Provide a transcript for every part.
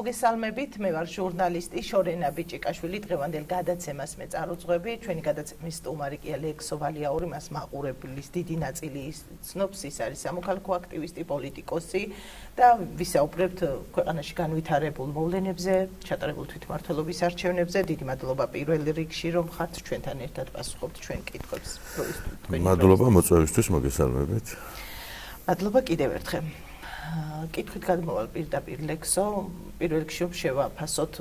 მოგესალმებით, მე ვარ ჟურნალისტი შორენა ბიჭიკაშვილი. დღევანდელ გადაცემას მე წარუძღვები. ჩვენი გადაცემის სტუმარი კი ალექსო ვალიაური, მას მაყურებლის დიდი ნაწილი ცნობს. ის არის სამოქალაქო აქტივისტი, პოლიტიკოსი და ვისაუბრებთ ქვეყანაში განვითარებულ მოვლენებზე, ჩატარებულ თვითმმართველობის არჩევნებზე. დიდი მადლობა პირველ რიგში, რომ ხართ ჩვენთან ერთად პასუხობთ ჩვენ კითხვებს. მადლობა მოწვევისთვის, მოგესალმებით. მადლობა კიდევ ერთხელ. კითხვით გადმოვალ პირდაპირ ლექსო, პირველ რიგში შევაფასოთ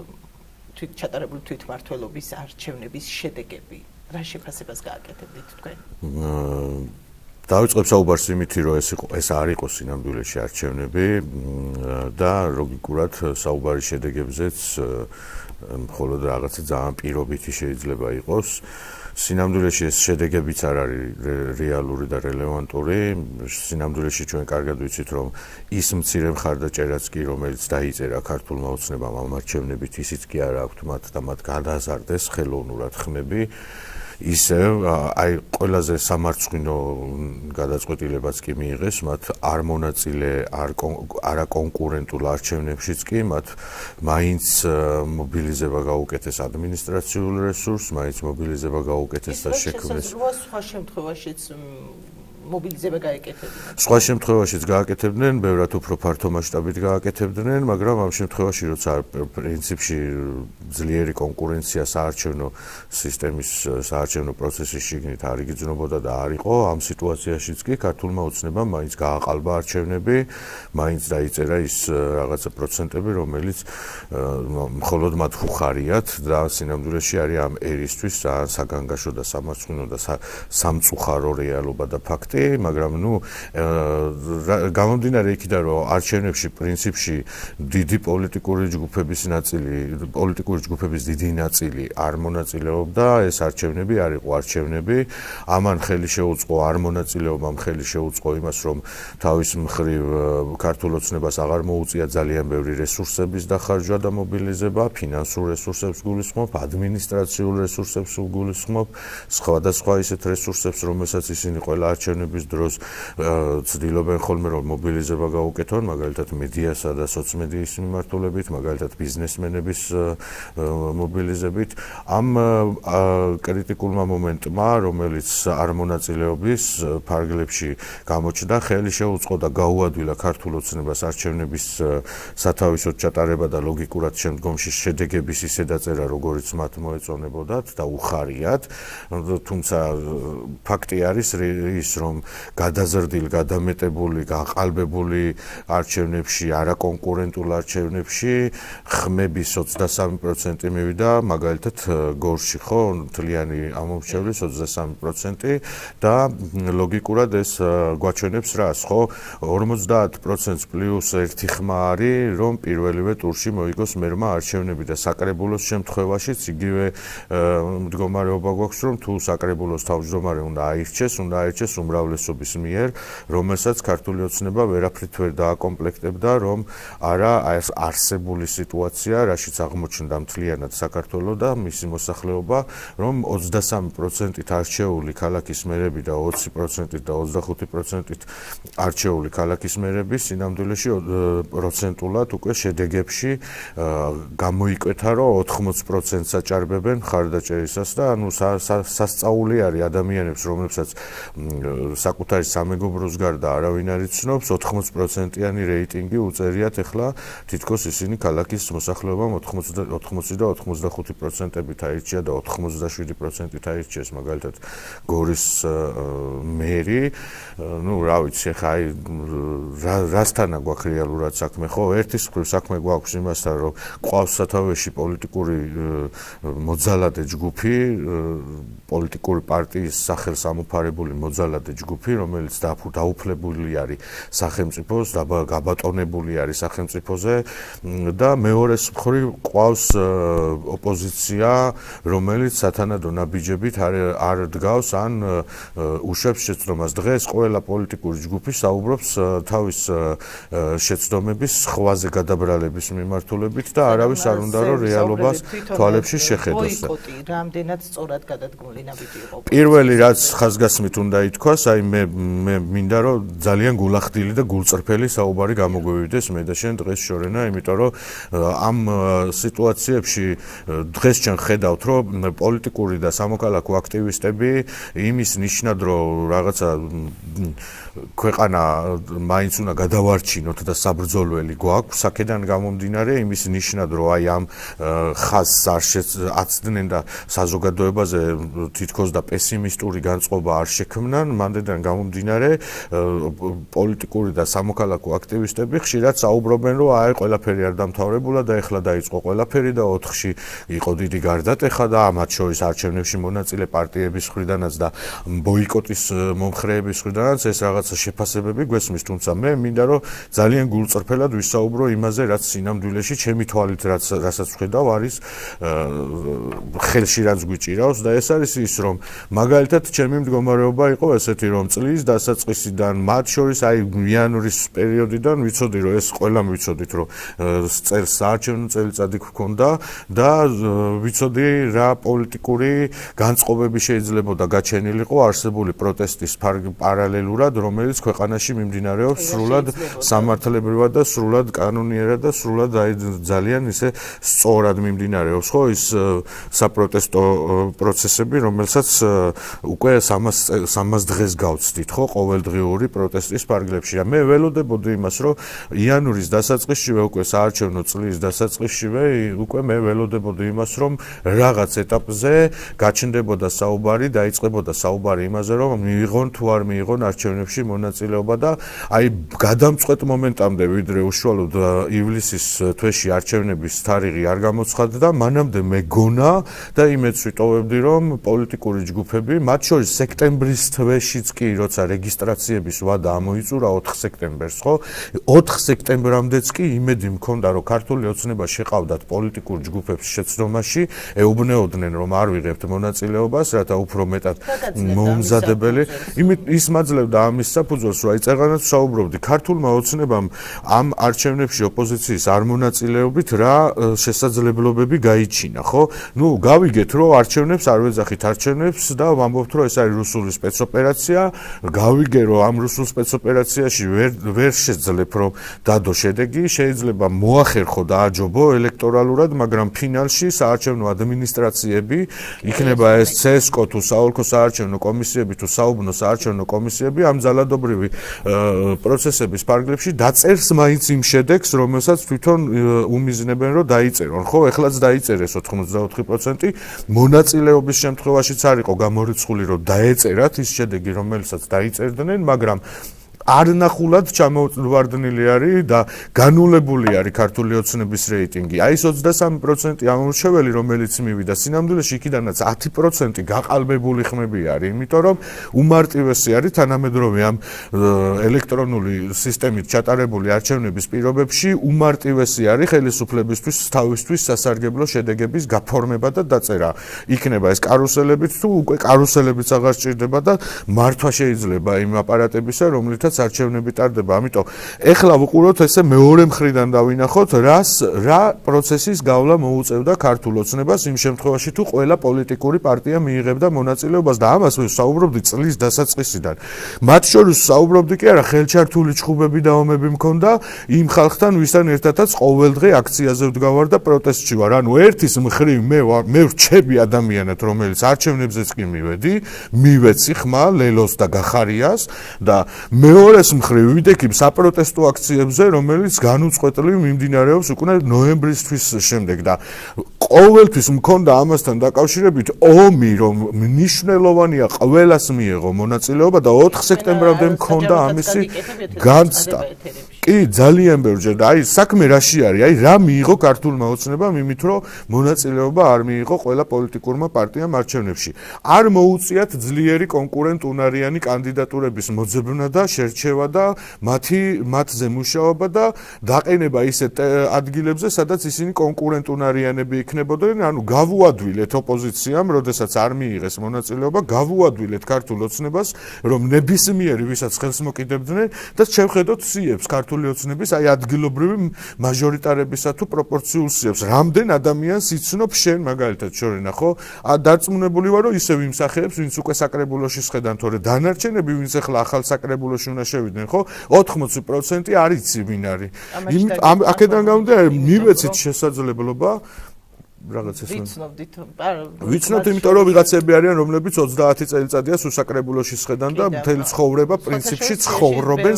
ჩატარებული თვითმმართველობის არჩევნების შედეგები. რა შეფასებას გააკეთებდით თქვენ? დავიწყებ საუბარს იმითი, რომ ეს არ იყო სინამდვილეში არჩევნები და ლოგიკურად საუბარი შედეგებზეც მხოლოდ რაღაცა ძალიან პირობითი შეიძლება იყოს. სინამდვილეში ეს შედეგებიც არ არის რეალური და რელევანტური. სინამდვილეში ჩვენ კარგად ვიცით, რომ ის მცირე მხარდაჭერაც კი, რომელიც დაიწერა ქართულმა ოცნებამ ამ არჩევნებით, ისიც კი არ აქვთ მათ და მათ გადააზარდეს ხელოვნურად ხმები. ისევ აი ყველაზე სამარცხვინო გადაწყვეტილებაც კი მიიღეს მათ არ მონაწილე არა კონკურენტულ არჩევნებშიც კი მათ მაინც მობილიზება გაუკეთეს ადმინისტრაციულ რესურსს, მაინც მობილიზება გაუკეთეს და შექმნეს სხვა შემთხვევაშიც მობილიზება გააკეთებდნენ. სხვა შემთხვევაშიც გააკეთებდნენ, ბევრად უფრო ფართო მასშტაბით გააკეთებდნენ, მაგრამ ამ შემთხვევაში როცა პრინციპში ძლიერი კონკურენცია საარჩევნო სისტემის საარჩევნო პროცესის შიგნით არ იგრძნობოდა და არ იყო, ამ სიტუაციაშიც კი ქართულმა ოცნებამ მაინც გააყალბა არჩევნები, მაინც დაიწერა ის რაღაცა პროცენტები, რომელიც მხოლოდ მათ უხარიათ და სინამდვილეში არის ამ ერისთვის ძალიან საგანგაშო და სამარცხვინო და სამწუხარო რეალობა და ფაქტი. მაგრამ გამომდინარე იქიდან, რომ არჩევნებში პრინციპში დიდი პოლიტიკური ჯგუფების დიდი ნაწილი არ მონაწილეობდა, ეს არჩევნები არ იყო არჩევნები. ამან ხელი შეუწყო არ მონაწილეობამ ხელი შეუწყო იმას, რომ თავის მხრივ ქართულ ოცნებას აღარ მოუწია ძალიან ბევრი რესურსების დახარჯვა და მობილიზება, ფინანსურ რესურსებს გულისხმობ, ადმინისტრაციულ რესურსებს გულისხმობ, სხვადასხვა ისეთ რესურსებს, რომელსაც ისინი ყველა არჩევნების დროს ცდილობენ ხოლმე რომ მობილიზება გაუკეთონ, მაგალითად მედიასა და სოციმედიის მიმართულებით, მაგალითად ბიზნესმენების მობილიზებით. ამ კრიტიკულმა მომენტმა, რომელიც არ მონაწილეობის ფარგლებში გამოჩნდა, ხელი შეუწყო და გაუადვილა ქართულ ოცნებას არჩევნების სათავისოდ ჩატარება და ლოგიკურად შემდგომში შედეგების ისე დაწერა, როგორიც მათ მოეწონებოდათ და უხარიათ. თუმცა ფაქტი არის ის, რომ გადაზრდილ, გადამეტებული, გაყალბებული არჩევნებში, არაკონკურენტულ არჩევნებში ხმების 23% მივიდა, მაგალითად გორში, ხო, მთლიანი ამომრჩევლის 23% და ლოგიკურად ეს გვაჩვენებს რას, ხო? 50% პლუს ერთი ხმა არის, რომ პირველივე ტურში მოიგოს მერმა არჩევნები და საკრებულოს შემთხვევაშიც იგივე მდგომარეობა გვაქვს, რომ თუ საკრებულოს თავმჯდომარე უნდა აირჩეს უმრავლესობის მიერ, რომელსაც ქართული ოცნება ვერაფრით ვერ დააკომპლექტებდა, რომ არა არსებული სიტუაცია, რაშიც აღმოჩნდა მთლიანად საქართველო და მისი მოსახლეობა, რომ 23%-ით არჩეული ქალაქის მერები და 20%-ით და 25%-ით არჩეული ქალაქის მერები სინამდვილეში პროცენტულად უკვე შედეგებში გამოიკვეთა, რომ 80%-ს აჭარბებენ მხარდაჭერისას და ანუ სასწაული არის ადამიანებს, რომლებსაც საკუთარი სამეგობროს გარდა არავინ არ იცნობს, 80%-იანი რეიტინგი უწერიათ ახლა თითქოს ისინი ქალაქის მოსახლეობამ 80 და 85%-ით აირჩია და 87%-ით აირჩიეს მაგალითად გორის მერი. ნუ რა ვიცი, ახლა აი რასთანა გვაქვს რეალურად საქმე, ხო? ერთის მხრივ საქმე გვაქვს იმასთან, რომ ყავს სათავეში პოლიტიკური მოძალადე ჯგუფი, პოლიტიკური პარტიის სახელს ამოფარებული მოძალადე ჯგუფი, რომელიც დაუფლებული არის სახელმწიფოს, გაბატონებული არის სახელმწიფოზე და მეორეს მხრივ ყავს ოპოზიცია, რომელიც სათანადო ნაბიჯებით არ დგავს ან უშვებს შეცდომას. დღეს ყველა პოლიტიკური ჯგუფი საუბრობს თავის შეცდომების სხვაზე გადაბრალების მიმართულებით და არავის არ უნდა რომ რეალობას თვალებში შეხედოს. ბოიკოტი რამდენად სწორად გადადგმული ნაბიჯი იყო. პირველი რაც ხაზგასმით უნდა ითქვას, აი მე მინდა რომ ძალიან გულახდილი და გულწრფელი საუბარი გამოგვივიდეს მე და შენ დღეს შორენა, იმიტომ რომ ამ სიტუაციებში დღეს ჩვენ ხედავთ რომ პოლიტიკური და სამოქალაქო აქტივისტები იმის ნიშნად რომ რაღაცა ქვეყანა მაინც უნდა გადავარჩინოთ და საბრძოლველი გვაქვს აქედან გამომდინარე იმის ნიშნად რომ აი ამ ხაზს არ აცდნენ და საზოგადოებაზე თითქოს და პესიმისტური განწყობა არ შექმნან მანდედან გამომდინარე პოლიტიკური და სამოქალაქო აქტივისტები ხშირად საუბრობენ რომ აი ყველაფერი არ დამთავრებულა და ეხლა დაიწყო ყველაფერი და 4-ში იყო დიდი გარდატეხა და მათ შორის არჩევნებში მონაწილე პარტიების მხრიდანაც და ბოიკოტის მომხრეების მხრიდანაც ეს რაღაცა შეფასებები გვესმის, თუმცა მე მინდა რომ ძალიან გულწრფელად ვისაუბრო იმაზე, რაც სინამდვილეში ჩემი თვალით რასაც ვხედავ არის ხელში რაც გვიჭირავს და ეს არის ის რომ მაგალითად ჩემი მდგომარეობა იყო ესეთი რომ წლის დასაწყისიდან მათ შორის აი იანვრის პერიოდიდან ვიცოდი რომ ეს ყველამ ვიცოდით რომ წელს საარჩევნო წელიწადი გქონდა და ვიცოდი რა პოლიტიკური განწყობები შეიძლებოდა გაჩენილიყო არსებული პროტესტის პარალელურად რომელიც ქვეყანაში მიმდინარეობს სრულად სამართლებრივად და სრულად კანონიერად და სრულად ძალიან ისე სწორად მიმდინარეობს ხო ის საპროტესტო პროცესები რომელსაც უკვე 300 დღეს გავცდით ხო ყოველდღიური პროტესტის ფარგლებში და მე ველოდებოდი იმას რომ იანვრის დასაწყისშივე უკვე საარჩევნო წლის დასაწყისშივე უკვე მე ველოდებოდი იმას რომ რაღაც ეტაპზე გაჩნდებოდა საუბარი დაიწყებოდა საუბარი იმაზე რომ მიიღონ თუ არ მიიღონ არჩევნებში მონაწილეობა და აი გადამწყვეტ მომენტამდე ვიდრე უშუალოდ ივლისის თვეში არჩევნების თარიღი არ გამოცხადდა მანამდე მეგონა და იმედს ვიტოვებდი რომ პოლიტიკური ჯგუფები მათ შორის სექტემბრის თვეშიც კი როცა რეგისტრაციების ვადა ამოიწურა 4 სექტემბერს ხო 4 სექტემბრამდეც კი იმედი მქონდა რომ ქართული ოცნება შეყავდათ პოლიტიკურ ჯგუფებს შეცდომაში ეუბნეოდნენ რომ არ ვიღებთ მონაწილეობას რათა უფრო მეტად მომზადებელი ის მაძლევდა ამის საფუძველს რომ აი წეღანაც საუბრობდი ქართულმა ოცნებამ ამ არჩევნებში ოპოზიციის არ მონაწილეობით რა შესაძლებლობები გაიჩინა ხო ნუ გავიგეთ რომ არჩევნებს არ ვეძახით არჩევნებს და ვამბობთ რომ ეს არის რუსული სპეცოპერაცია გავიგე რომ ამ რუსულ სპეცოპერაციაში ვერ შეძლებ რომ დადო შედეგი შეიძლება მოახერხო და აჯობო ელექტორალურად მაგრამ ფინალში საარჩევნო ადმინისტრაციები იქნება ეს CSKO თუ საოლქო საარჩევნო კომისიები თუ საუბნო საარჩევნო კომისიები ამ ძალადობრივი პროცესების ფარგლებში დაწერს მაინც იმ შედეგს რომელსაც თვითონ უმიზნებენ რომ დაიწერონ ხო ეხლაც დაიწერეს 84% მონაწილეობის შემთხვევაშიც არ იყო გამორიცხული რომ დაეწერათ ის შედეგი რომელსაც დაიწერდნენ მაგრამ არნახულად ჩამოვარდნილი არის და განულებული არის ქართული ოცნების რეიტინგი. აი ეს 23% ამორჩეველი რომელიც მივიდა სინამდვილეში იქიდანაც 10% გაყალბებული ხმები არის, იმიტომ რომ უმარტივესი არის თანამედროვე ამ ელექტრონული სისტემით ჩატარებული არჩევნების პირობებში უმარტივესი არის ხელისუფლებისთვის თავისთვის სასარგებლო შედეგების გაფორმება და დაწერა. იქნება ეს კარუსელებიც თუ უკვე კარუსელებიც აღარ სჭირდება და მართვა შეიძლება იმ აპარატებისა რომლითაც არჩევნები ტარდება. ამიტომ ეხლა ვუყუროთ ესე მეორე მხრიდან დავინახოთ რა პროცესის გავლა მოუწევდა ქართულ ოცნებას იმ შემთხვევაში თუ ყველა პოლიტიკური პარტია მიიღებდა მონაწილეობას და ამას ვსაუბრობდი წლის დასაწყისიდან. მათ შორის ვსაუბრობდი კი არა ხელჩართული ჩხუბები და ომები მქონდა იმ ხალხთან ვისთან ერთადაც ყოველდღე აქციაზე ვდგავარ და პროტესტში ვარ. ანუ ერთის მხრივ მე ვრჩები ადამიანად რომელიც არჩევნებზეც კი მივედი, მივეცი ხმა ლელოს და გახარიას და მეორეს მხრივ ვიდექი საპროტესტო აქციებზე რომელიც განუწყვეტლივ მიმდინარეობს უკვე ნოემბრისთვის შემდეგ და ყოველთვის მქონდა ამასთან დაკავშირებით ომი რომ მნიშვნელოვანია ყველას მიეღო მონაწილეობა და 4 სექტემბრამდე მქონდა ამისი განცდა. კი, ძალიან ბევრჯერ და აი საქმე რაში არის? აი რა მიიღო ქართულმა ოცნებამ იმით, რომ მონაწილეობა არ მიიღო ყველა პოლიტიკურმა პარტიამ არჩევნებში. არ მოუწიათ ძლიერი კონკურენტუნარიანი კანდიდატურების მოძებნა და შერჩევა და მათზე მუშაობა და დაყენება ისეთ ადგილებზე, სადაც ისინი კონკურენტუნარიანები იქნებოდნენ, ანუ გავუადვილეთ ოპოზიციამ, როდესაც არ მიიღეს მონაწილეობა, გავუადვილეთ ქართულ ოცნებას, რომ ნებისმიერი ვისაც ხელს მოკიდებდნენ და შევხედოთ სიებს ქართული ოცნების აი ადგილობრივი მაჟორიტარებისა თუ პროპორციულ სიებს. რამდენ ადამიანს იცნობ შენ მაგალითად შორენა, ხო? დარწმუნებული ვარ, რომ ისევ იმ სახეებს, ვინც უკვე საკრებულოში შედან, თორე დანარჩენები, ვინც ახლა ახალ საკრებულოში უნდა შევიდნენ, ხო? 80% არ იცი ვინ არის. აქედან გამომდინარე, მივეცით შესაძლებლობა რაღაცას ვიცნობთ, იმიტომ რომ ვიღაცები არიან, რომლებიც 30 წელიწადია სუსაკრებულოში შედან და მთელი ცხოვრება პრინციპში ცხოვრობენ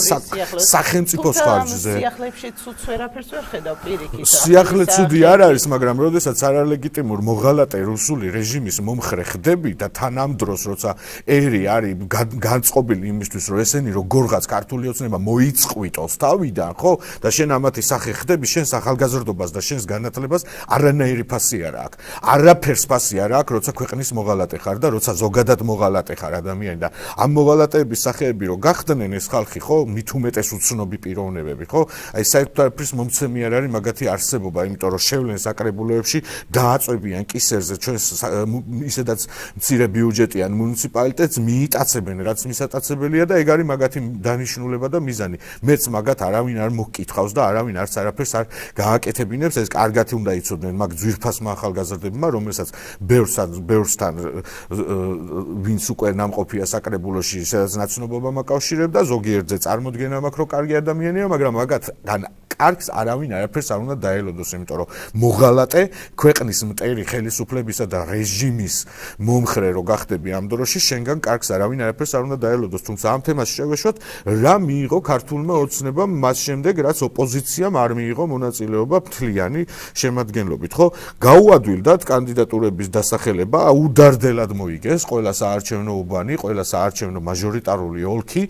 სახელმწიფოს ხარჯზე. სიახლეებში ცუდს ვერაფერს ვერ ხედავ პირიქით. სიახლე ცუდი არ არის, მაგრამ როდესაც არალეგიტიმურ მოღალატე რუსული რეჟიმის მომხრე ხდები და თან ამ დროს, როცა ერი არის განწყობილი იმისთვის, რომ ესენი როგორღაც ქართული ოცნება მოიწყვიტოს თავიდან, ხო? და შენ ამათი სახე ხდები, შენს ახალგაზრდობას და შენს განათლებას არანაირი ფასი არ აქვს. არაფერს ფასი არ აქვს, როცა ქვეყნის მოღალატე ხარ და როცა ზოგადად მოღალატე ხარ ადამიანი და ამ მოღალატეების სახეები რო გახდნენ ეს ხალხი, ხო, მით უმეტეს უცნობი პიროვნებები, ხო? აი საერთოდ მომცემი არ არის მაგათი არსებობა, იმიტომ რომ შევლენ საკრებულოებში, დააწვევიან კისერზე ჩვენს ისედაც მცირე ბიუჯეტიან მუნიციპალიტეტს, მიიტაცებენ რაც მისატაცებელია და ეგ არის მაგათი დანიშნულება და მიზანი. მეც მაგათ არავინ არ მოგკითხავს და არავინ არც არაფერს არ გააკეთებინებს, ეს კარგად უნდა იცოდნენ მაგ ძვირფასმა ახალგაზრდებმა, რომელსაც ბევრსთან ვინც უკვე ნამყოფია საკრებულოში, სადაც ნაცნობობა მაკავშირებდა, ზოგიერთზე წარმოდგენა მაქვს, რომ კარგი ადამიანია, მაგრამ მაგათგან კარგს არავინ არაფერს არ უნდა დაელოდოს, იმიტომ რომ მოღალატე ქვეყნის მტერი ხელისუფლებისა და რეჟიმის მომხრე რო გახდები ამ დროში, შენგან კარგს არავინ არაფერს არ უნდა დაელოდოს, თუმცა ამ თემას შევეშვათ, რა მიიღო ქართულმა ოცნებამ მას შემდეგ, რაც ოპოზიციამ არ მიიღო მონაწილეობა მთლიანი შემადგენლობით, ხო? გაუადვილდათ კანდიდატურების დასახელება, უდარდელად მოიგეს ყველა საარჩევნო უბანი, ყველა საარჩევნო მაჟორიტარული ოლქი,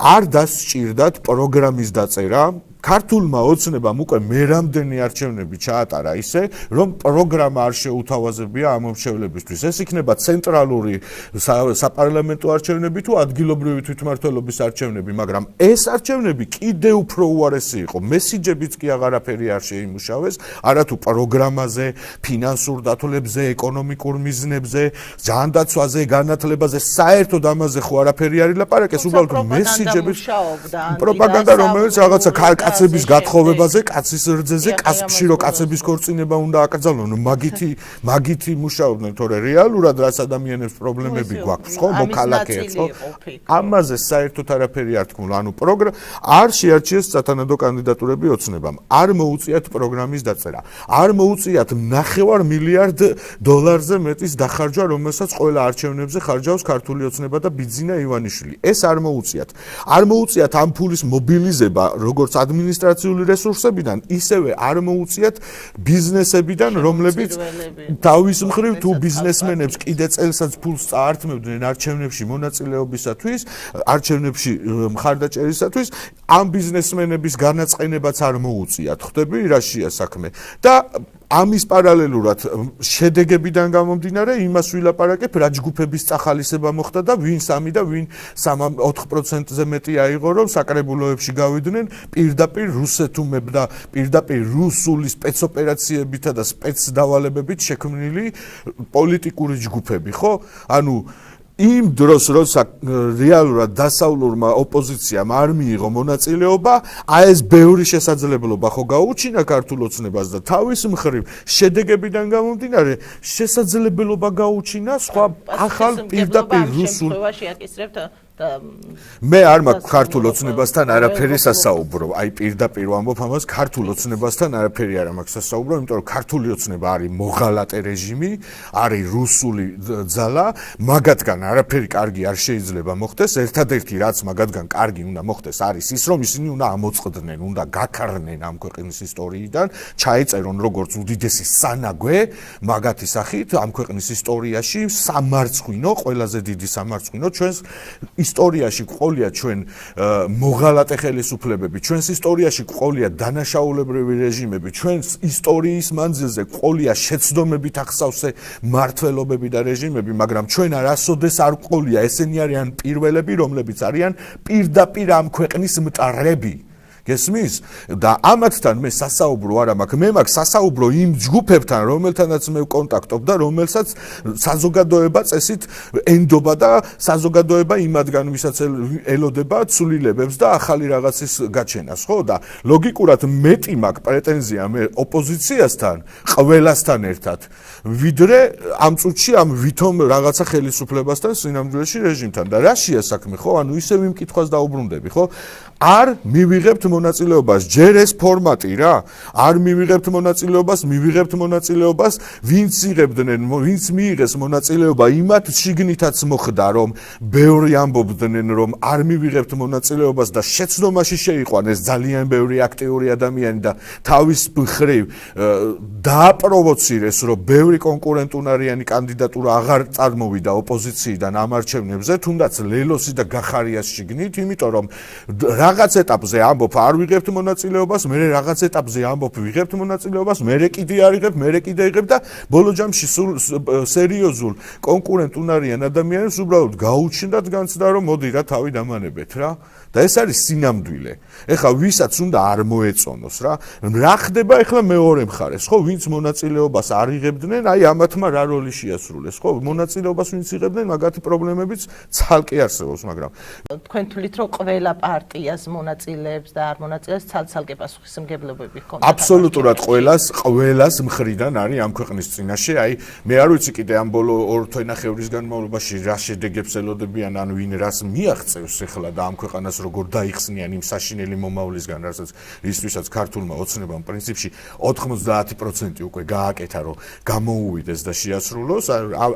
არ დასჭირდათ პროგრამის დაწერა. ქართულმა ოცნებამ უკვე მერამდენი არჩევნები ჩაატარა ისე, რომ პროგრამა არ შეუთავაზებია ამ მომხმარებლებისთვის. ეს იქნება ცენტრალური საპარლამენტო არჩევნები თუ ადგილობრივი თვითმმართველობის არჩევნები, მაგრამ ეს არჩევნები კიდევ უფრო უარესი იყო. მესიჯებიც კი აღარაფერი არ შეიმუშავეს, არათუ პროგრამაზე, ფინანსურ დათვლებზე, ეკონომიკურ მიზნებზე, ჯანდაცვაზე, განათლებაზე, საერთოდ ამაზე ხო არაფერი არ ილაპარაკეს, უბრალოდ მესიჯები პროპაგანდა, რომელიც რაღაცა კაცების გათხოვებაზე, კაცის რძეზე, კაცებში რო კაცების ქორწინება უნდა აკრძალონ, მაგითი მუშაობდნენ, თორე რეალურად რაც ადამიანებს პრობლემები გვაქვს, ხო, მოქალაქეებს, ხო? ამაზე საერთოდ არაფერი არ თქმულა, ანუ არ შეარჩიეს სათანადო კანდიდატურები ოცნებამ, არ მოუწიათ პროგრამის დაწერა, არ მოუწიათ $9 მილიარდ მეტის დახარჯვა, რომელსაც ყველა არჩევნებზე ხარჯავს ქართული ოცნება და ბიძინა ივანიშვილი. ეს არ მოუწიათ. არ მოუწიათ ამ ფულის მობილიზება, როგორც ადმინისტრაციული რესურსებიდან, ისევე არ მოუწიათ ბიზნესებიდან, რომლებიც თავის მხრივ თუ ბიზნესმენებს კიდე წელსაც ფულს წაართმევდნენ არჩევნებში მონაწილეობისათვის, არჩევნებში მხარდაჭერისათვის, ამ ბიზნესმენების განაწყენებაც არ მოუწიათ. ხვდები, რაშია საქმე? და ამის პარალელურად შედეგებიდან გამომდინარე იმას ვილაპარაკებ, რა ჯგუფების წახალისება მოხდა და ვინ 3 და ვინ 4%-ზე მეტი აიღო, რომ საკრებულოებში გავიდნენ პირდაპირ რუსეთუმებ და პირდაპირ რუსული სპეცოპერაციებითა და სპეცდავალებებით შექმნილი პოლიტიკური ჯგუფები, ხო? ანუ იმ დროს, როცა რეალურად დასავლურმა ოპოზიციამ არ მიიღო მონაწილეობა, ეს ბევრი შესაძლებლობა ხო გაუჩინა ქართულ ოცნებას და თავის მხრივ შედეგებიდან გამომდინარე შესაძლებლობა გაუჩინა სხვა ახალ პირდაპირ რუსულ მე არ მაქვს ქართულ ოცნებასთან არაფერი სასაუბრო, აი პირდაპირ ვამბობ ამას, ქართულ ოცნებასთან არაფერი არ მაქვს სასაუბრო, იმიტომ რომ ქართული ოცნება არის მოღალატე რეჟიმი, არის რუსული ძალა, მაგათგან არაფერი კარგი არ შეიძლება მოხდეს, ერთადერთი რაც მაგათგან კარგი უნდა მოხდეს არის ის, რომ ისინი უნდა ამოწყდნენ, უნდა გაქარნენ ამ ქვეყნის ისტორიიდან, ჩაეწერონ როგორც უდიდესი სანაგვე მაგათი სახით ამ ქვეყნის ისტორიაში სამარცხვინო, ყველაზე დიდი სამარცხვინო ჩვენს ისტორიაში ყოლია ჩვენ მოღალატე ხელისუფლებები, ჩვენს ისტორიაში ყოლია დანაშაულებრივი რეჟიმები, ჩვენს ისტორიის მანძილზე ყოლია შეცდომებით ახსავსე მმართველობები და რეჟიმები, მაგრამ ჩვენ არასოდეს არ ყოლია, ესენი არიან პირველები, რომლებიც არიან პირდაპირ ამ ქვეყნის მტრები. გესმის? და ამათთან მე სასაუბრო არა მაქვს, მე მაქვს სასაუბრო იმ ჯგუფებთან, რომელთანაც მე ვკონტაქტობ და რომელსაც საზოგადოება წესით ენდობა და საზოგადოება იმათგან ვისაც ელოდება ცვლილებებს და ახალი რაღაცის გაჩენას, ხო? და ლოგიკურად მეტი მაქვს პრეტენზია მე ოპოზიციასთან, ყველასთან ერთად, ვიდრე ამ წუთში ამ ვითომ რაღაცა ხელისუფლებასთან სინამდვილეში რეჟიმთან. და რა შეა საქმე, ხო? ანუ ისევ იმ კითხვას დაუბრუნდები, ხო? არ მივიღებთ მონაწილეობას, ჯერ ეს ფორმატი რა, არ მივიღებთ მონაწილეობას, მივიღებთ მონაწილეობას, ვინც მიიღეს მონაწილეობა, იმათ შიგნითაც მოხდა, რომ ბევრი ამბობდნენ, რომ არ მივიღებთ მონაწილეობას და შეცდომაში შეიყვანეს ძალიან ბევრი აქტიური ადამიანი და თავის მხრივ დააპროვოცირეს, რომ ბევრი კონკურენტუნარიანი კანდიდატურა აღარ წარმოვიდა ოპოზიციიდან ამ არჩევნებზე, თუნდაც ლელოსი და გახარიას შიგნით, იმიტომ რომ რაღაც ეტაპზე ამბობ არ ვიღებთ მონაწილეობას, მე რაღაც ეტაპზე ამბობ ვიღებთ მონაწილეობას, მე კიდე არ იღებ, მე კიდე იღებ და ბოლო ჯამში სულ სერიოზულ კონკურენტუნარიან ადამიანებს უბრალოდ გაუჩნდათ განცდა, რომ მოდი რა თავი დამანებეთ რა. და ეს არის სინამდვილე. ეხლა ვისაც უნდა არ მოეწონოს რა. რა ხდება ეხლა მეორე მხარეს, ხო, ვინც მონაწილეობას არ იღებდნენ, აი ამათმა რა როლი შეასრულეს, ხო? მონაწილეობას ვინც იღებდნენ, მაგათი პრობლემებიც ცალკე არსებობს, მაგრამ თქვენ თვლით, რომ ყველა პარტიას მონაწილეებს და არ მონაწილეებს ცალ-ცალკე პასუხისმგებლობები ჰქონდა? აბსოლუტურად ყველას მხრიდან არის ამ ქვეყნის წინაშე, აი მე არ ვიცი კიდე ამ ბოლო 2 თვენახევრის განმავლობაში რა შედეგებს ელოდებიან, ან ვინ რას მიაღწევს ეხლა და ამ ქვეყანას როგორ დაიხსნიან იმ საშინელი მომავლისგან, რასაც ისვისაც ქართულმა ოცნებამ პრინციპში 90% უკვე გააკეთა, რომ გამოუვიდეს და შეასრულოს,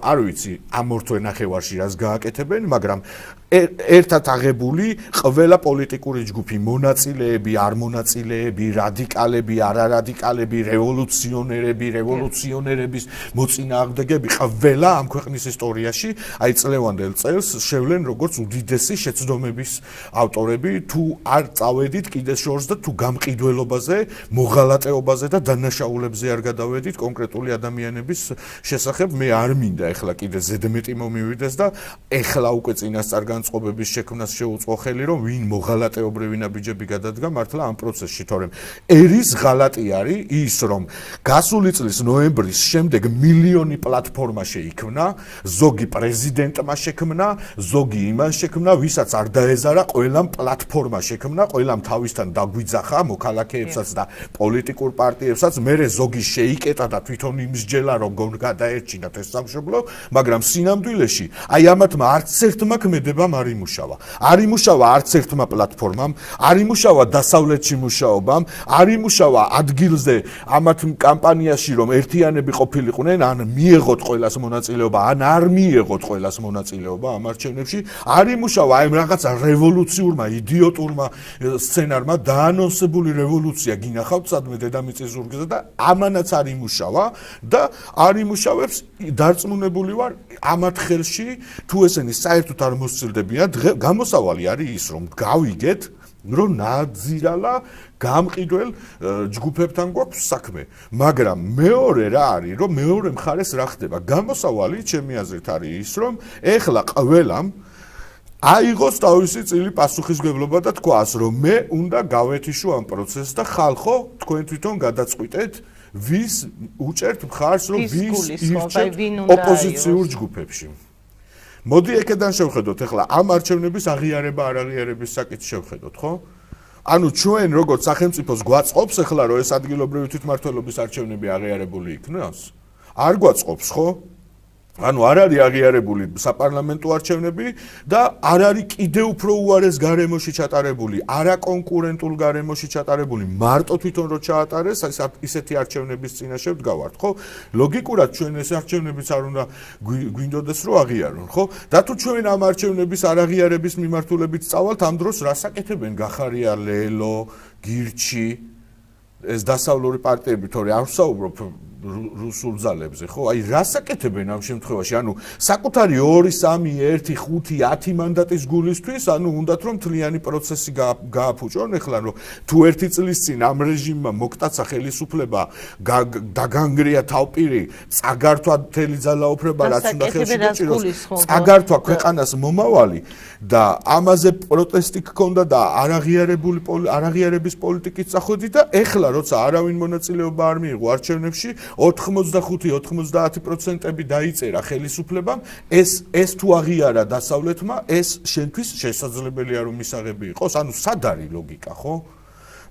არ ვიცი ამ 2 თვენახევარში რას გააკეთებენ, მაგრამ ერთად აღებული ყველა პოლიტიკური ჯგუფი, მონაწილეები, არ მონაწილეები, რადიკალები, არარადიკალები, რევოლუციონერები, რევოლუციონერების მოწინააღმდეგეები, ყველა ამ ქვეყნის ისტორიაში, აი წლევანდელ წელს შევლენ როგორც უდიდესი შეცდომების ავტორები, თუ არ წავედით კიდე შორს და თუ გამყიდველობაზე, მოღალატეობაზე და დანაშაულებზე არ გადავედით კონკრეტული ადამიანების შესახებ, მე არ მინდა ეხლა კიდე ზედმეტი მომივიდეს და ეხლა უკვე წინასწარ განწყობების შექმნას შეუწყო ხელი, რომ ვინ მოღალატეობრივი ნაბიჯები გადადგა მართლა ამ პროცესში, თორემ ერის ღალატი არის ის, რომ გასული წლის ნოემბრის შემდეგ მილიონი პლატფორმა შეიქმნა, ზოგი პრეზიდენტმა შექმნა, ზოგი იმან შექმნა, ვისაც არ დაეზარა, ყველამ პლატფორმა შექმნა, ყველამ თავისთან დაგვიძახა მოქალაქეებსაც და პოლიტიკურ პარტიებსაც, მერე ზოგი შეიკეტა და თვითონ იმსჯელა, რომ გადაერჩინათ ეს სამშობლო, მაგრამ სინამდვილეში აი ამათმა არც ერთმა ქმედება არ იმუშავა არც ერთმა პლატფორმამ, არ იმუშავა დასავლეთში მუშაობამ, არ იმუშავა ადგილზე ამათ კამპანიაში, რომ ერთიანები ყოფილიყვნენ, ან მიეღოთ ყველას მონაწილეობა, ან არ მიეღოთ ყველას მონაწილეობა ამ არჩევნებში, არ იმუშავა აი რაღაცა რევოლუციურმა, იდიოტურმა სცენარმა დაანონსებული რევოლუცია გინახავთ სადმე დედამიწის ზურგზე და ამანაც არ იმუშავა და არ იმუშავებს, დარწმუნებული ვარ ამათ ხელში, თუ ესენი საერთოდ არ მოსცილდებიან, გამოსავალი არის ის, რომ გავიგეთ, რომ ნაძირალა გამყიდველ ჯგუფებთან გვაქვს საქმე, მაგრამ მეორე რა არის, რომ მეორე მხარეს რა ხდება? გამოსავალი ჩემი აზრით არის ის, რომ ეხლა ყველამ აიღოს თავისი წილი პასუხისმგებლობა და თქვას, რომ მე უნდა გავეთიშო ამ პროცესს და ხალხო, თქვენ თვითონ გადაწყვიტეთ, ვის უჭერთ მხარს, რომ ვის ირჩევთ ოპოზიციურ ჯგუფებში. მოდი ეკედან შევხედოთ ეხლა ამ არჩევნების აღიარება არ აღიარების საკითხს შევხედოთ, ხო? ანუ ჩვენ როგორც სახელმწიფოს გვაწყობს ეხლა რომ ეს ადგილობრივი თვითმმართველობის არჩევნები აღიარებული იქნას? არ გვაწყობს, ხო? ანუ არ არის აღიარებული საპარლამენტო არჩევნები და არ არის კიდე უფრო უარეს გარემოში ჩატარებული, არაკონკურენტულ გარემოში ჩატარებული, მარტო თვითონ რო ჩაატარეს, ისეთი არჩევნების წინაშე ვდგავართ, ხო? ლოგიკურად ჩვენ ეს არჩევნებიც არ უნდა გვინდოდეს რომ აღიარონ, ხო? და თუ ჩვენ ამ არჩევნების არაღიარების მიმართულებით წავალთ, ამ დროს რას აკეთებენ გახარია, ლელო, გირჩი, ეს დასავლური პარტიები, თორე არ ვსაუბრობ რუსულ ძალებზე, ხო? აი რას აკეთებენ ამ შემთხვევაში? ანუ საკუთარი 2, 3, 1, 5, 10 მანდატის გულისთვის, ანუ უნდათ რომ თლიანი პროცესი გააფუჭონ, ეხლა რომ თუ 1 წლის წინ ამ რეჟიმმა მოკტაცა ხელისუფლება, დაგანგრია თავპირი, წაგართვა მთელი ძალაუფლება, რაც უნდა ხელში გაჭიროს, წაგართვა ქვეყანას მომავალი და ამაზე პროტესტი ჰქონდა და არაღიარების პოლიტიკით წახვედი და ეხლა როცა არავინ მონაწილეობა არ მიიღო არჩევნებში 85-90% დაიწერა ხელისუფლებამ ეს თუ აღიარა დასავლეთმა ეს შენთვის შესაძლებელია რომ მისაღები იყოს ანუ სად არის ლოგიკა ხო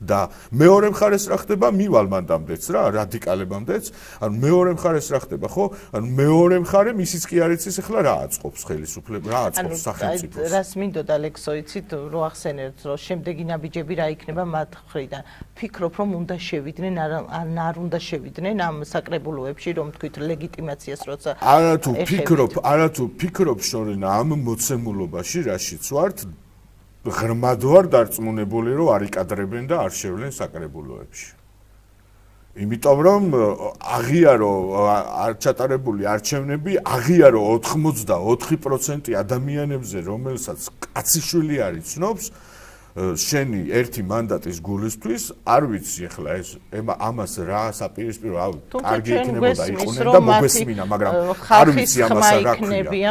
და მეორე მხარეს რა ხდება მივალ მანდამდეც რა რადიკალებამდეც ანუ მეორე მხარეს რა ხდება ხო ანუ მეორე მხარე ისიც კი არ იცის ახლა რა აწყობს ხელისუფლება რა აწყობს სახელმწიფოს რას მინდოდა ლექსო იცით რო ახსენებთ რომ შემდეგი ნაბიჯები რა იქნება მათ მხრიდან ფიქრობ რომ უნდა შევიდნენ არ უნდა შევიდნენ ამ საკრებულოებში რომ თქვით ლეგიტიმაციას როცა არათუ ფიქრობ შორენა ამ მოცემულობაში რაშიც ვართ ღრმად ვარ დარწმუნებული რომ არიკადრებენ და არ შევლენ საკრებულოებში. იმიტომ რომ აღიარო არ ჩატარებული არჩევნები აღიარო 84% ადამიანებზე რომელსაც კაციშვილი არ იცნობს შენი ერთი მანდატის გულისთვის არ ვიცი ახლა ეს ამას რა საპირისპირო კარგი იქნებოდა იყვნენ და მოგესმინა მაგრამ არ ვიცი ამას რა ქვია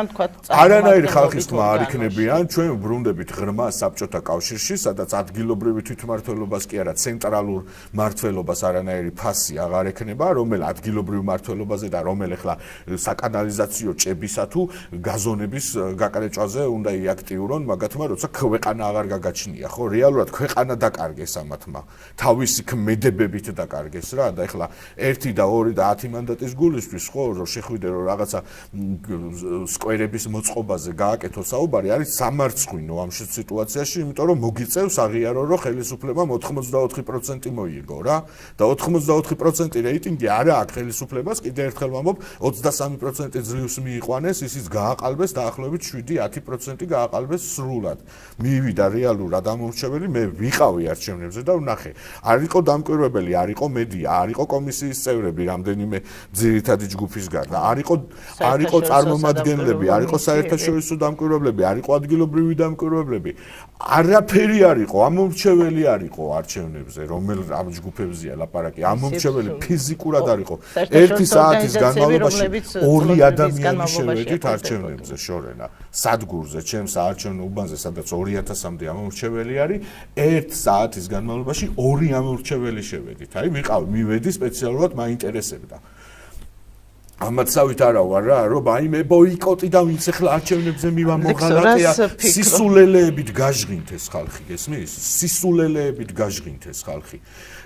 არანაირი ხალხის თქმა არ იქნებიან ჩვენ ვბრუნდებით ღრმა საბჭოთა კავშირში სადაც ადგილობრივი თვითმმართველობას კი არა ცენტრალურ მმართველობას არანაირი ფასი აღარ ექნება რომელ ადგილობრივ მმართველობაზე და რომელ ახლა საკანალიზაციო ჭებისა თუ გაზონების გაკრეჭვაზე უნდა იაქტიურონ მაგათმა როცა ქვეყანა აღარ გაგაჩნია ხო რეალურად ქვეყანა დაკარგეს ამათმა თავისი ქმედებებით დაკარგეს რა და ეხლა 1 და 2 და 10 მანდატის გულისთვის ხო რომ შეხვიდე რომ რაღაცა სკვერების მოწყობაზე გააკეთო საუბარი არის სამარცხვინო ამ სიტუაციაში იმიტომ რომ მოგიწევს აღიარო რომ ხელისუფლებამ 84% მოიგო რა და 84% რეიტინგი არა აქვს ხელისუფლებას კიდე ერთხელ ვამბობ 23% ძლივს მიიყვანეს ისიც გააყალბეს დაახლოებით 7-10% გააყალბეს სრულად მივიდა რეალურად ამ მორჩეველი მე ვიყავი არჩევნებზე და ვნახე არ იყო დამკვირვებელი არ იყო მედია არ იყო კომისიის წევრები რამდენიმე ძირითადი ჯგუფის გარდა არ იყო წარმომადგენლები არ იყო საერთაშორისო დამკვირვებლები არ იყო ადგილობრივი დამკვირვებლები არაფერი არ იყო ამ მორჩეველი არ იყო არჩევნებზე რომელ ამ ჯგუფებზეა ლაპარაკი ამ მორჩეველი ფიზიკურად არ იყო 1 საათის განმავლობაში 2 ადამიანი შევედით არჩევნებზე შორენა სადგურზე ჩემს საარჩევნო უბანზე სადაც 2000-მდე ამ მორჩეველი არის 1 საათის განმავლობაში 2 ამორჩეველი შევედით. აი ვიყავ მივედი სპეციალურად მაინტერესებდა. ამაცავით არა ვარ რა რომ აი მე ბოიკოტი და ვინც ახლა არჩევნებზე მივა მოღალატეა სისულელეებით გაჟღინთ ეს ხალხი გესმის? სისულელეებით გაჟღინთ ეს ხალხი.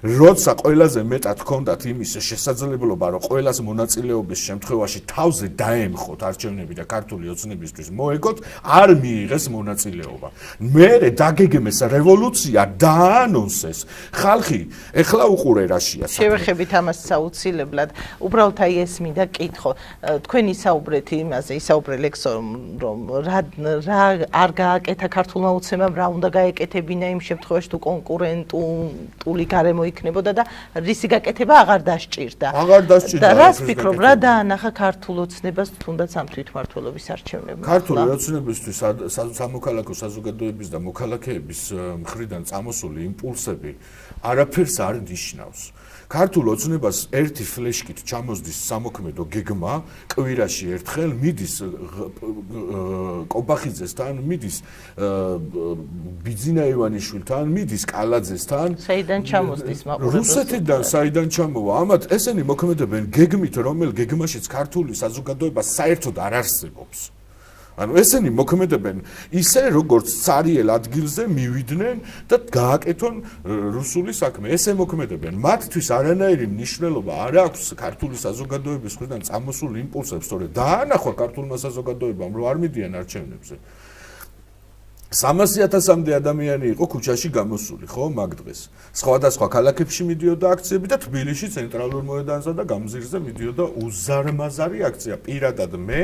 როცა ყველაზე მეტად ჰქონდათ იმის შესაძლებლობა რომ ყველას მონაწილეობის შემთხვევაში თავზე დაემხოთ არჩევნები და ქართული ოცნებისთვის მოეგოთ არ მიიღეს მონაწილეობა. მერე დაგეგმეს რევოლუცია დაანონსეს ხალხი ეხლა უყურე რაშია შევეხებით ამას საუცილებლად უბრალოდ აი ეს მინდა კითხო თქვენ ისაუბრეთ იმაზე ისაუბრე ლექსო რომ რა არ გააკეთა ქართულმა ოცნებამ რა უნდა გაეკეთებინა იმ შემთხვევაში თუ კონკურენტული გარემო იქნებოდა და რისი გაკეთება აღარ დასჭირდა. და რას ფიქრობ, რა დაანახა ქართულ ოცნებას თუნდაც ამ თვითმმართველობის არჩევნებმა? ქართული ოცნებისთვის სამოქალაქო საზოგადოების და მოქალაქეების მხრიდან წამოსული იმპულსები არაფერს არ ნიშნავს. ქართულ ოცნებას ერთი ფლეშკით ჩამოსდის სამოქმედო გეგმა, კვირაში ერთხელ მიდის კობახიძესთან, მიდის ბიძინა ივანიშვილთან, მიდის კალაძესთან. საიდან ჩამოსდის მაყურებელს? რუსეთიდან საიდან ჩამოვა. ამათ ესენი მოქმედებენ გეგმით, რომელ გეგმაშიც ქართული საზოგადოება საერთოდ არ არსებობს. ანუ ესენი მოქმედებენ ისე როგორც цариელ ადგილზე მივიდნენ და გააკეთონ რუსული საქმე. ესე მოქმედებენ. მათთვის არანაირი მნიშვნელობა არ აქვს ქართული საზოგადოების მხრიდან წამოსულ იმპულსებს, თორე დაანახვა ქართულმა საზოგადოებამ რომ არ მიდიან არჩევნებზე. 300,000-მდე ადამიანი იყო ქუჩაში გამოსული, ხო, მაგ დღეს. სხვადასხვა ქალაქებში მიდიოდა აქციები და თბილისში ცენტრალურ მოედანზე და გამზირზე მიდიოდა უზარმაზარი აქცია. პირადად მე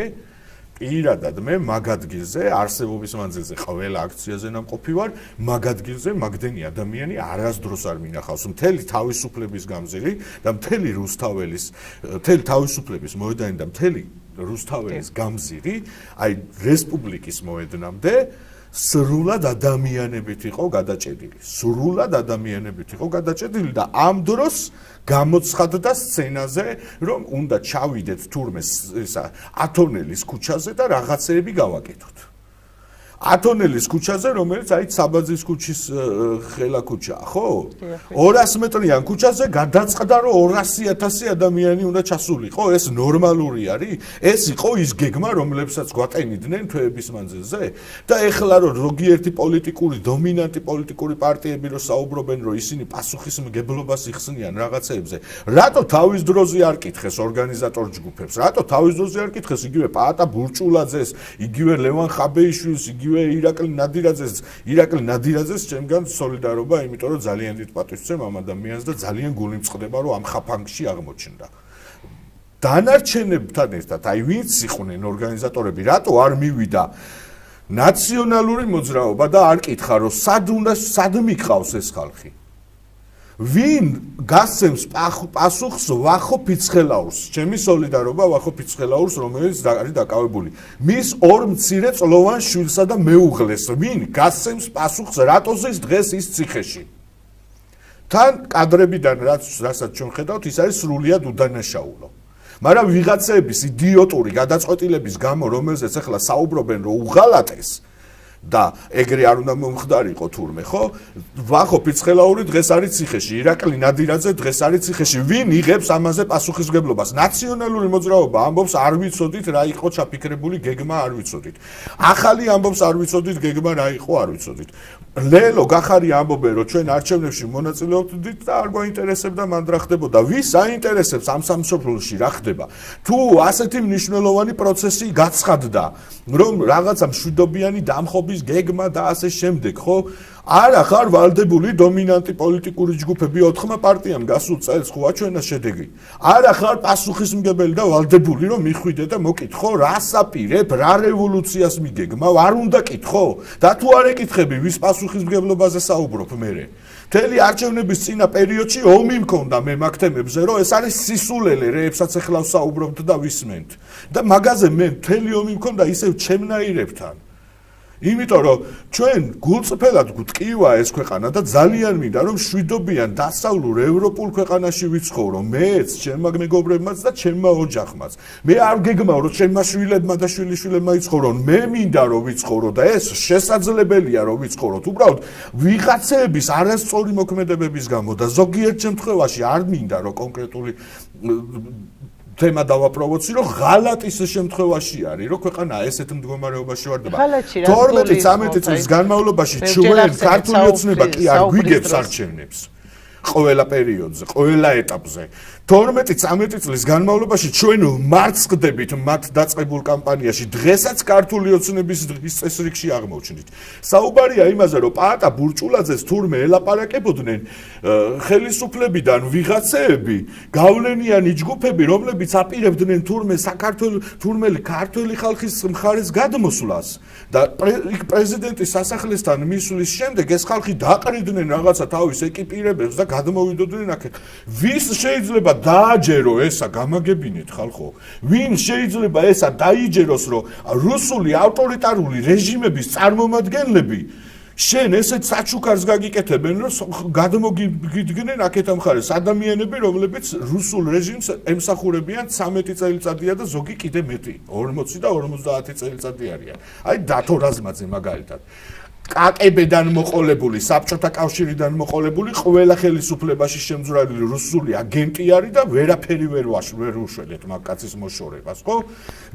პირადად მე მაგ ადგილზე არსებობის მანძილზე ყველა აქციაზე ნამყოფი ვარ, მაგ ადგილზე მაგდენი ადამიანი არასდროს არ მინახავს მთელი თავისუფლების გამზირი და მთელი რუსთაველის მთელი თავისუფლების მოედანი და მთელი რუსთაველის გამზირი, აი რესპუბლიკის მოედნამდე სრულად ადამიანებით იყო გადაჭედილი. სრულად ადამიანებით იყო გადაჭედილი და ამ დროს გამოცხადდა სცენაზე, რომ უნდა ჩავიდეთ თურმე ისა ათონელის ქუჩაზე და რაღაცეები გავაკეთოთ. ათონელის ქუჩაზე, რომელიც აი საბაძის ქუჩის ხელა ქუჩაა, ხო? 200 მეტრიან ქუჩაზე გადაწყდა, რომ 200,000 ადამიანი უნდა ჩასულიყო, ეს ნორმალური არის? ეს იყო ის გეგმა, რომლებსაც გვატენიდნენ თვეების მანძილზე? და ეხლა რომ ზოგიერთი პოლიტიკური, დომინანტი პოლიტიკური პარტიები რო საუბრობენ, რომ ისინი პასუხისმგებლობას იხსნიან რაღაცეებზე, რატო თავის დროზე არ კითხეს ორგანიზატორ ჯგუფებს? რატო თავის დროზე არ კითხეს იგივე პაატა ბურჭულაძეს, იგივე ლევან ხაბეიშვილს, იგივე ირაკლი ნადირაძეს ჩემგან სოლიდარობა, იმიტომ რომ ძალიან დიდ პატივს ვცემ ამ ადამიანს და ძალიან გული მწყდება, რომ ამ ხაფანგში აღმოჩნდა. დანარჩენებთან ერთად, აი ვინც იყვნენ ორგანიზატორები, რატო არ მივიდა ნაციონალური მოძრაობა და არ კითხა, რომ სად მიყავს ეს ხალხი? ვინ გასცემს პასუხს ვახო ფიცხელაურს? ჩემი სოლიდარობა ვახო ფიცხელაურს, რომელიც არის დაკავებული მის ორ მცირე წლოვან შვილსა და მეუღლეს. ვინ გასცემს პასუხს რატოზის დღეს ის ციხეში? თან კადრებიდან რასაც ჩვენ ხედავთ, ის არის სრულიად უდანაშაულო. მაგრამ ვიღაცების იდიოტური გადაწყვეტილების გამო, რომელზეც ახლა საუბრობენ, რომ უღალატეს და ეგრე არ უნდა მომხდარიყო თურმე, ხო? ვახო ფიცხელაური დღეს არის ციხეში, ირაკლი ნადირაძე დღეს არის ციხეში. ვინ იღებს ამაზე პასუხისმგებლობას? ნაციონალური მოძრაობა ამბობს, არ ვიცოდით რა იყო ჩაფიქრებული გეგმა, არ ვიცოდით. ახალი ამბობს, არ ვიცოდით გეგმა რა იყო, არ ვიცოდით. ლელო გახარი ამბობენ, რომ ჩვენ არჩევნებში მონაწილეობდით და არ გვაინტერესებდა მან რა ხდებოდა. ვის აინტერესებს ამ სამშობლოში რა ხდება? თუ ასეთი მნიშვნელოვანი პროცესი გაცხადდა, რომ რაღაცა მშვიდობიანი დამხობის გეგმა და ასე შემდეგ, ხო? არა ხარ ვალდებული დომინანტი პოლიტიკური ჯგუფები 4 პარტიამ გასულ წელს ხო აჩვენა შედეგი. არა ხარ პასუხისმგებელი და ვალდებული რომ მიხვიდე და მოკითხო რა საპირებ, რა რევოლუციას მიგეგმა, არ უნდა კითხო? და თუ არ ეკითხები, ვის პასუხისმგებლობაზე საუბრობ მე? მთელი არჩევნების წინა პერიოდში ომი მქონდა მე მაგ თემებზე, რომ ეს არის სისულელე, რეებსაც ახლა ვსაუბრობთ და ვისმენთ. და მაგაზე მე მთელი ომი მქონდა ისევ ჩემნაირებთან. იმიტომ რომ ჩვენ გულწრფელად გვტკივა ეს ქვეყანა და ძალიან მინდა რომ შვიდობიან დასავლურ ევროპულ ქვეყანაში ვიცხოვრო, მეც, ჩემმა მეგობრებმაც და ჩემმა ოჯახმაც. მე არ გეგმავ რომ ჩემმა შვილებმა და შვილიშვილებმა იცხოვრონ, მე მინდა რომ ვიცხოვრო და ეს შესაძლებელია რომ ვიცხოვროთ. უბრალოდ ვიღაცეების არასწორი მოქმედებების გამო და ზოგიერთ შემთხვევაში არ მინდა რომ კონკრეტული თემა დავაპროვოცი, რომ ღალატის შემთხვევაში არის, რომ ქვეყანა ესეთ მდგომარეობაში ვარდება. 12-13 წლის განმავლობაში ჩვენ ქართული ოცნება კი არ გვიგებს არჩევნებს. ყველა პერიოდზე, ყველა ეტაპზე. 12-13 წლის განმავლობაში ჩვენ მარცხდებით მათ დაწყებულ კამპანიაში, დღესაც ქართული ოცნების დღის წესრიგში აღმოჩნდით. საუბარია იმაზე, რომ პაატა ბურჭულაძეს თურმე ელაპარაკებოდნენ ხელისუფლებიდან ვიღაცეები, გავლენიანი ჯგუფები, რომლებიც აპირებდნენ თურმელი ქართველი ხალხის მხარეს გადმოსვლას და პრეზიდენტის სასახლესთან მისვლის შემდეგ ეს ხალხი დაყრიდნენ რაღაცა თავის ეკიპირებებს და გადმოვიდოდნენ აქეთ. ვის შეიძლება დააჯერო ესა გამაგებინეთ ხალხო? ვინ შეიძლება ესა დაიჯეროს, რომ რუსული ავტორიტარული რეჟიმების წარმომადგენლები შენ ესეთ საჩუქარს გაგიკეთებენ, რომ გადმოგიდგნენ აქეთ ამ მხარეს ადამიანები, რომლებიც რუსულ რეჟიმს ემსახურებიან 13 წელიწადია და ზოგი კიდე მეტი, 40 და 50 წელიწადი არიან. აი დათო რაზმაძე მაგალითად. კაკებედან მოყოლებული, საბჭოთა კავშირიდან მოყოლებული, ყველა ხელისუფლებაში შემძვრალი რუსული აგენტი არის და ვერაფერი ვერ უშველეთ მაგ კაცის მოშორებას, ხო?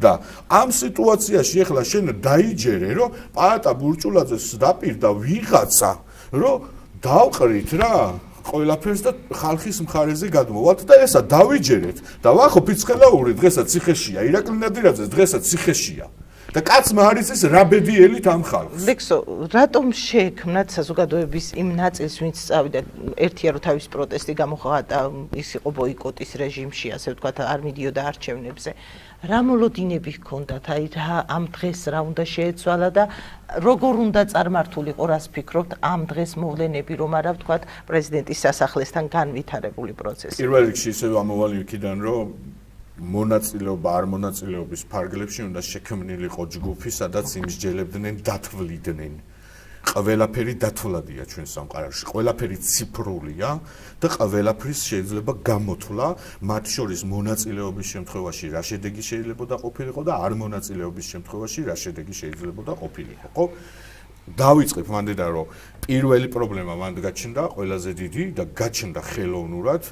და ამ სიტუაციაში ახლა შენ დაიჯერე, რომ პაატა ბურჭულაძეს დაპირდა ვიღაცა, რომ დავყრით რა ყველაფერს და ხალხის მხარეზე გადმოვალთ და ესა დავიჯერეთ და ვახო ფიცხელაური დღესაც ციხეშია, ირაკლი ნადირაძე დღესაც ციხეშია. და კაცმა არის ეს რაბედიელი ამ ხალხს. ლექსო, რატომ შეექმნათ საზოგადოების იმ ნაწილს, ვინც წავიდა ერთია რომ თავის პროტესტი გამოხატა, ის იყო ბოიკოტის რეჟიმში, ასე ვთქვათ, არ მიდიოდა არჩევნებზე. რა მოლოდინები ჰქონდათ, აი რა ამ დღეს რა უნდა შეეცვალა და როგორ უნდა წარმართულიყო, რას ფიქრობთ ამ დღეს მოვლენები, რომ არა ვთქვათ, პრეზიდენტის სასახლესთან განვითარებული პროცესი. პირველ რიგში ისევ ამოვალი იქიდან, რომ მონაწილეობა არ მონაწილეობის ფარგლებში უნდა შექმნილიყო ჯგუფი, სადაც იმსჯელებდნენ, დათვლიდნენ. ყველაფერი დათვლადია ჩვენ სამყაროში, ყველაფერი ციფრულია და ყველაფრის შეიძლება გამოთვლა, მათ შორის მონაწილეობის შემთხვევაში რა შედეგი შეიძლება ყოფილიყო და არ მონაწილეობის შემთხვევაში რა შედეგი შეიძლება ყოფილიყო, ხო? დავიწყებ მანდიდან, რომ პირველი პრობლემა მანდ გაჩნდა ყველაზე დიდი და გაჩნდა ხელოვნურად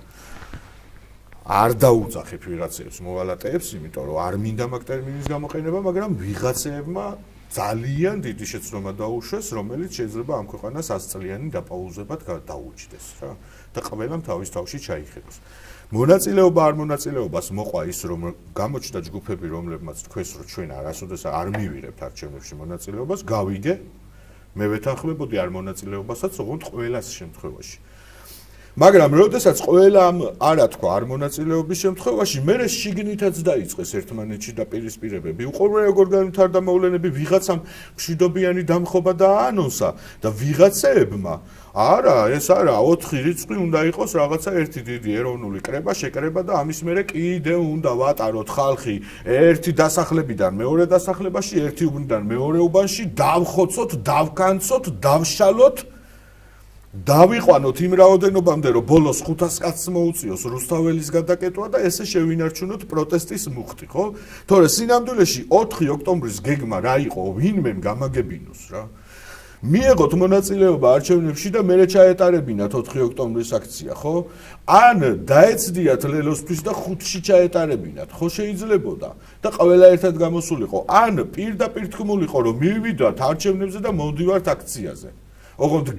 არ დაუძახებ ვიღაცებს მოვალატეებს, იმიტომ რომ არ მინდა მაგ ტერმინის გამოყენება, მაგრამ ვიღაცებმა ძალიან დიდი შეცდომა დაუშვეს, რომელიც შეიძლება ამ ქვეყანას 100 წლიანი დაპაუზებად დაუჭდეს, რა. და ყველამ თავის თავში ჩაიხედოს. მონაწილეობა არ მონაწილეობას მოყვა ის, რომ გამოჩნდა ჯგუფები, რომლებმაც თქვეს, რომ ჩვენ არასოდეს არ მივიღებთ არჩევნებში მონაწილეობას, გავიგე, მე ვეთანხმებოდი არ მონაწილეობასაც, ოღონდ ყველას შემთხვევაში. მაგრამ როდესაც ყველა არა თქვა არ მონაწილეობის შემთხვევაში, მე შიგნითაც დაიწყეს ერთმანეთში დაპირისპირებები. უყურე როგორ განვითარდა მოვლენები, ვიღაცამ მშვიდობიანი დამხობა დააანონსა და ვიღაცებმა არა, ეს არა, 4 რიცხვი უნდა იყოს რაღაცა ერთი დიდი ეროვნული კრება, შეკრება და ამის მერე კიდევ უნდა ვატაროთ ხალხი ერთი დასახლებიდან მეორე დასახლებაში, ერთი უბნიდან მეორე უბანში, დავხოცოთ, დავკანცოთ, დავშალოთ. დავიყვანოთ იმ რაოდენობამდე, რომ ბოლოს 500 კაცს მოუწიოს რუსთაველის გადაკეტვა და ესე შევინარჩუნოთ პროტესტის მუხტი, ხო? თორე სინამდვილეში 4 ოქტომბრის გეგმა რა იყო, ვინმემ გამაგებინოს რა. მიიღოთ მონაწილეობა არჩევნებში და მერე ჩაეტარებინათ 4 ოქტომბრის აქცია, ხო? ან დაეცდიათ ლელოსთვის და 5-ში ჩაეტარებინათ, ხო შეიძლებოდა და ყველა ერთად გამოსულიყო, ან პირდაპირ თქმულიყო, რომ მივიდათ არჩევნებზე და მოვდივართ აქციაზე. ოღონდ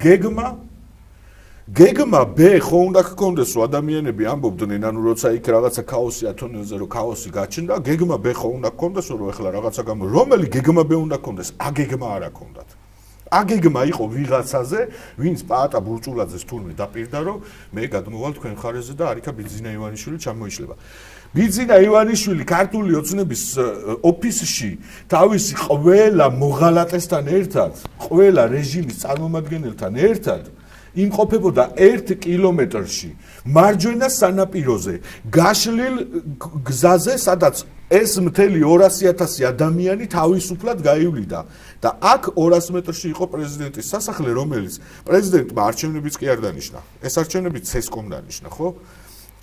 გეგმა B ხო უნდა გქონდეს, რომ ადამიანები ამბობდნენ, ანუ როცა იქ რაღაცა ქაოსია თონელზე, რომ ქაოსი გაჩნდა, გეგმა B ხო უნდა გქონდეს, რომ ეხლა რაღაცა რომელი გეგმა B უნდა გქონდეს, აგეგმა არა გქონდათ. აგეგმა იყო ვიღაცაზე, ვინც პაატა ბურჭულაძეს თურმე დაპირდა, რომ მე გადმოვალ თქვენ ხარეზე და არიქა ბიძინა ივანიშვილი ჩამოიშლება. ბიძინა ივანიშვილი ქართული ოცნების ოფისში თავისი ყველა მოღალატესთან ერთად, ყველა რეჟიმის წარმომადგენელთან ერთად იმყოფებოდა 1 კილომეტრში მარჯვენა სანაპიროზე გაშლილ გზაზე, სადაც ეს მთელი 200,000 ადამიანი თავისუფლად გაივლიდა და აქ 200 მეტრში იყო პრეზიდენტის სასახლე, რომელიც პრეზიდენტმა არჩევნებიც კი არ დანიშნა. ეს არჩევნები ცესკომ დანიშნა, ხო?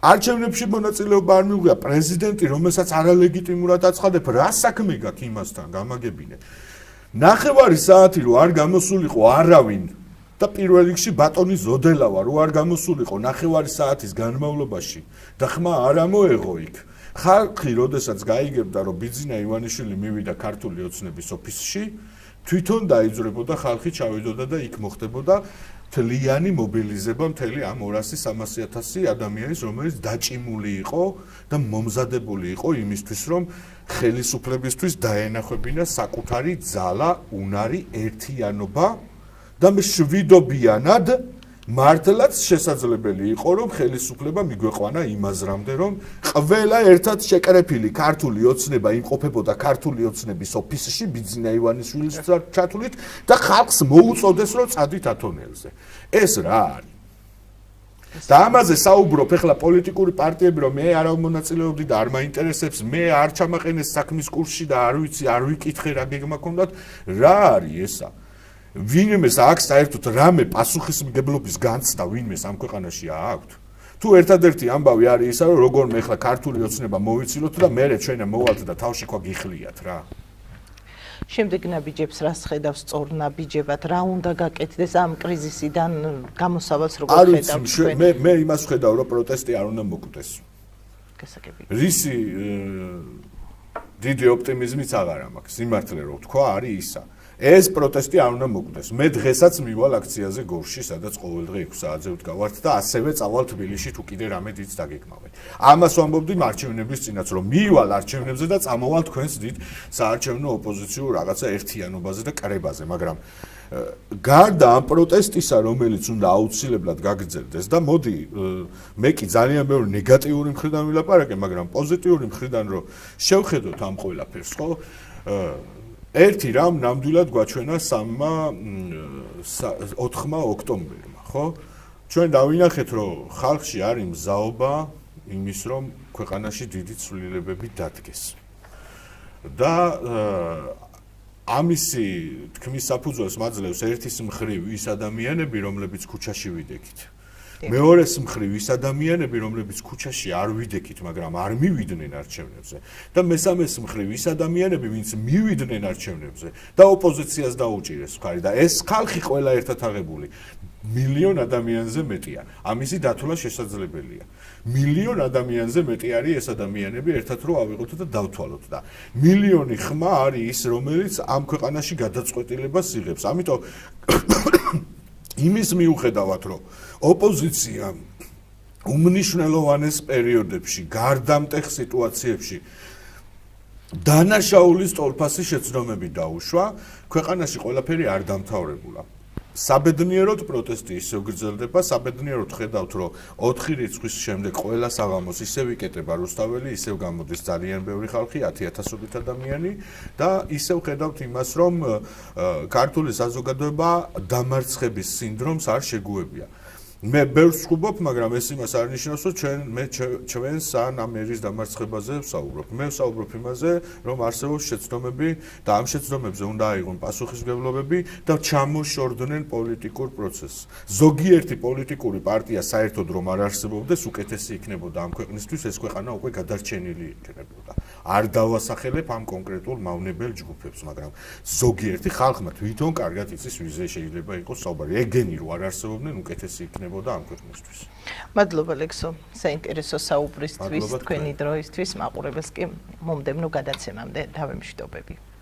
არჩევნებში მონაწილეობა არ მიუღია პრეზიდენტი, რომელსაც არალეგიტიმურად აცხადებ, რა საქმე გაქვს იმასთან, გამაგებინე. 9 საათი რო არ გამოსულიყო არავინ და პირველ რიგში ბატონი ზოდელავა რო არ გამოსულიყო 9 საათის განმავლობაში და ხმა არ ამოეღო იქ. ხალხი როდესაც გაიგებდა, რომ ბიძინა ივანიშვილი მივიდა ქართული ოცნების ოფისში, თვითონ დაიძრებოდა ხალხი ჩავიდოდა და იქ მოხდებოდა თლიანი მობილიზება მთელი ამ 200-300,000 ადამიანის, რომელიც დაჭიმული იყო და მომზადებული იყო იმისთვის, რომ ხელისუფლებისთვის დაენახებინა საკუთარი ძალა, უნარი, ერთიანობა და მშვიდობიანად მართლაც შესაძლებელი იყო, რომ ხელისუფლება მიგვეყვანა იმაზრამდე, რომ ყველა ერთად შეკრეფილი ქართული ოცნება იმყოფებოდა ქართული ოცნების ოფისში ბიძინა ივანიშვილის ჩათვლით და ხალხს მოუწოდეს, რომ წადით ათონელზე. ეს რა არის? და ამაზე საუბრობ ეხლა პოლიტიკური პარტიები, რომ მე არ მომონაწილეობდი და არ მაინტერესებს, მე არ ჩამაყენეს საქმის კურსში და არ ვიცი, არ ვიკითხე რა გეგმა ქონდათ, რა არის ესა? ვინმეს აქ საერთოდ რამე პასუხისმგებლობის განცდა ვინმეს ამ ქვეყანაში აქვთ? თუ ერთადერთი ამბავი არის ისა, რომ როგორ მე ახლა ქართული ოცნება მოვიცილოთ და მერე ჩვენ მოვალთ და თავში ყვა გიხლიათ რა. შემდეგ ნაბიჯებს რას ხედავს სწორ ნაბიჯებად, რა უნდა გაკეთდეს ამ კრიზისიდან გამოსავალს როგორ ხედავთ თქვენ? მე იმას ვხედავ, რომ პროტესტი არ უნდა მოკვდეს. გასაგებია. რისი დიდი ოპტიმიზმიც აღარ მაქვს, სიმართლე რო ვთქვა, არის ისა. ეს პროტესტი არ უნდა მოკვდეს. მე დღესაც მივალ აქციაზე გორში, სადაც ყოველდღე 6 საათზე ვდგავართ და ასევე წავალ თბილისში თუ კიდე რამე დიდს დაგეკმავენ. ამას ვამბობდი არჩევნების წინაც, რომ მივალ არჩევნებზე და წამოვალ თქვენს დიდ საარჩევნო ოპოზიციურ რაღაცა ერთიანობაზე და კრებაზე, მაგრამ გარდა ამ პროტესტისა, რომელიც უნდა აუცილებლად გაგრძელდეს და მოდი მე კი ძალიან ბევრი ნეგატიური მხრიდან ვილაპარაკე, მაგრამ პოზიტიური მხრიდან რომ შევხედოთ ამ ყველაფერს, ხო? ერთი რამ ნამდვილად გვაჩვენა 4 ოქტომბერმა, ხო? ჩვენ დავინახეთ, რომ ხალხში არის მზაობა იმის, რომ ქვეყანაში დიდი ცვლილებები დადგეს. და ამისი თქმის საფუძველს მაძლევს ერთის მხრივ ის ადამიანები, რომლებიც ქუჩაში ვიდექით. მეორეს მხრივ ის ადამიანები, რომლებიც ქუჩაში არ ვიდექით, მაგრამ არ მივიდნენ არჩევნებზე და მესამეს მხრივ ის ადამიანები, ვინც მივიდნენ არჩევნებზე და ოპოზიციას დაუჭირეს მხარი და ეს ხალხი ყველა ერთად აღებული მილიონ ადამიანზე მეტია. ამისი დათვლა შესაძლებელია. მილიონ ადამიანზე მეტი არის ეს ადამიანები ერთად რო ავიღოთ და დავთვალოთ და მილიონი ხმა არის ის, რომელიც ამ ქვეყანაში გადაწყვეტილებას იღებს. ამიტომ იმის მიუხედავად, რომ ოპოზიცია უმნიშვნელოვანეს პერიოდებში, გარდამტეხ სიტუაციებში დანაშაულის ტოლფასი შეცდომები დაუშვა, ქვეყანაში ყველაფერი არ დამთავრებულა. საბედნიეროდ პროტესტი ისევ გრძელდება, საბედნიეროდ ხედავთ, რომ 4 რიცხვის შემდეგ ყველა საღამოს ისევ იკეტება რუსთაველი, ისევ გამოდის ძალიან ბევრი ხალხი, 10,000-ობით ადამიანი და ისევ ხედავთ იმას, რომ ქართული საზოგადოება დამარცხების სინდრომს არ შეგუებია. მე ბევრს ვსუბობ, მაგრამ ეს იმას არ ნიშნავს, რომ ჩვენ სან ამ ერის დამარცხებაზე ვსაუბრობ. მე ვსაუბრობ იმაზე, რომ არსებობს შეცდომები და ამ შეცდომებზე უნდა აიღონ პასუხისმგებლობები და ჩამოშორდნენ პოლიტიკურ პროცესს. ზოგიერთი პოლიტიკური პარტია საერთოდ რომ არ არსებობდეს, უკეთესი იქნებოდა ამ ქვეყნისთვის, ეს ქვეყანა უკვე გადარჩენილი იქნებოდა. არ დავასახელებ ამ კონკრეტულ მავნებელ ჯგუფებს, მაგრამ ზოგიერთი ხალხმა თვითონ კარგად იცის, ვიზე შეიძლება იყოს საუბარი. ეგენი რო არ არსებობდნენ, უკეთესი იქნებოდა ამ ქვეყნისთვის. მადლობა ლექსო, საინტერესო საუბრისთვის, თქვენი დროისთვის, მაყურებელს კი მომდევნო გადაცემამდე დავემშვიდობები.